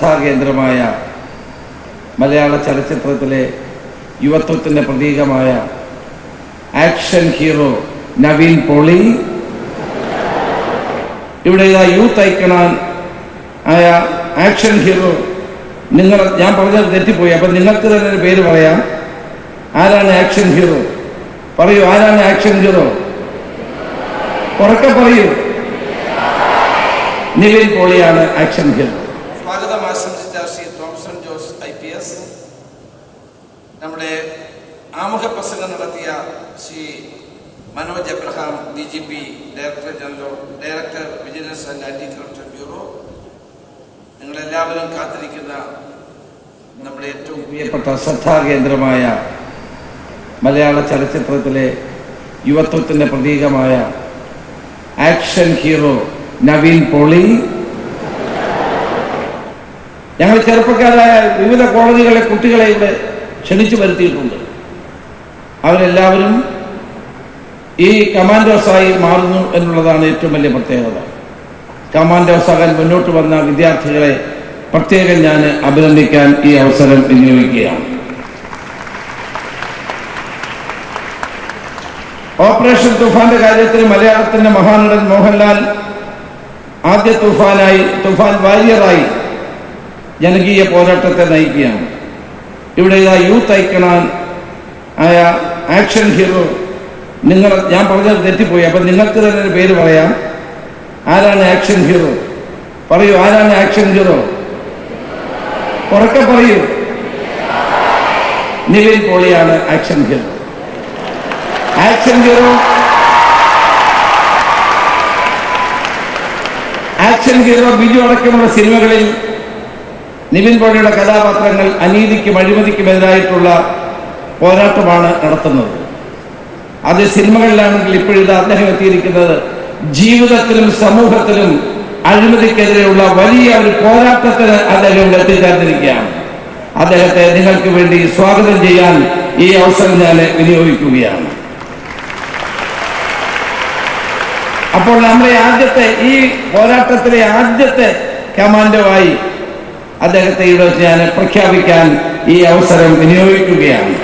ശ്രദ്ധാകേന്ദ്രമായ മലയാള ചലച്ചിത്രത്തിലെ യുവത്വത്തിൻ്റെ പ്രതീകമായ action hero Naveen poly ഇവിടെ youth ഐക്കണാൻ ആയ ആക്ഷൻ ഹീറോ ഞാൻ പറഞ്ഞത് തെറ്റിപ്പോയി. അപ്പം നിങ്ങൾക്ക് തന്നെ ഒരു പേര് പറയാം. ആരാണ് ആക്ഷൻ ഹീറോ? പറയൂ, ആരാണ് ആക്ഷൻ ഹീറോ? ഉറക്കെ പറയൂ. നിവിൻ പോളിയാണ് ആക്ഷൻ ഹീറോ. സ്വാഗതം ആശംസിച്ച ശ്രീ തോംസൺ ജോസ് IPS, നമ്മുടെ ആമുഖ പ്രസംഗം നടത്തിയ Shri Manoj Abraham DGP, director general, director vigilance and anti corruption bureau, നിങ്ങളെല്ലാവരും കാത്തിരിക്കുന്ന നമ്മുടെ ഏറ്റവും പ്രിയപ്പെട്ട ശ്രദ്ധാകേന്ദ്രമായ മലയാള ചലച്ചിത്രത്തിലെ യുവത്വത്തിൻ്റെ പ്രതീകമായ ആക്ഷൻ ഹീറോ നവീൻ പോളി, ഞങ്ങൾ ചെറുപ്പക്കാരായ വിവിധ കോളേജുകളിലെ കുട്ടികളെ ഇവിടെ ക്ഷണിച്ചു വരുത്തിയിട്ടുണ്ട്. അവരെല്ലാവരും ഈ കമാൻഡോസായി മാറുന്നു എന്നുള്ളതാണ് ഏറ്റവും വലിയ പ്രത്യേകത. കമാൻഡോസാകാൻ മുന്നോട്ട് വന്ന വിദ്യാർത്ഥികളെ പ്രത്യേകം ഞാൻ അഭിനന്ദിക്കാൻ ഈ അവസരം വിനിയോഗിക്കുകയാണ്. ഓപ്പറേഷൻ തുഫാന്റെ കാര്യത്തിൽ മലയാളത്തിന്റെ മഹാനടൻ മോഹൻലാൽ ആദ്യ തുഫാൻ വാരിയറായി ജനകീയ പോരാട്ടത്തെ നയിക്കുകയാണ്. ഇവിടെ യൂത്ത് ഐക്കണാൻ ആയ ആക്ഷൻ ഹീറോ ഞാൻ പറഞ്ഞത് തെറ്റിപ്പോയി. അപ്പം നിങ്ങൾക്ക് തന്നെ ഒരു പേര് പറയാം. ആരാണ് ആക്ഷൻ ഹീറോ? പറയൂ, ആരാണ് ആക്ഷൻ ഹീറോ? ഉറക്കെ പറയൂ. നിവിൻ പോളിയാണ് action hero. Action hero Biju അടക്കമുള്ള സിനിമകളിൽ നിവിൻ പോളിയുടെ കഥാപാത്രങ്ങൾ അനീതിക്കും അഴിമതിക്കുമെതിരായിട്ടുള്ള പോരാട്ടമാണ് നടത്തുന്നത്. അത് സിനിമകളിലാണെങ്കിൽ ഇപ്പോഴിത് അദ്ദേഹം എത്തിയിരിക്കുന്നത് ജീവിതത്തിലും സമൂഹത്തിലും അഴിമതിക്കെതിരെയുള്ള വലിയ ഒരു പോരാട്ടത്തിന് അദ്ദേഹം എത്തിച്ചേർന്നിരിക്കുകയാണ്. അദ്ദേഹത്തെ നിങ്ങൾക്ക് വേണ്ടി സ്വാഗതം ചെയ്യാൻ ഈ അവസരം ഞാൻ വിനിയോഗിക്കുകയാണ്. അപ്പോൾ നമ്മുടെ ഈ പോരാട്ടത്തിലെ ആദ്യത്തെ കമാൻഡോവായി അദ്ദേഹത്തെ ഇവിടെ ഞാൻ പ്രഖ്യാപിക്കാൻ ഈ അവസരം വിനിയോഗിക്കുകയാണ്.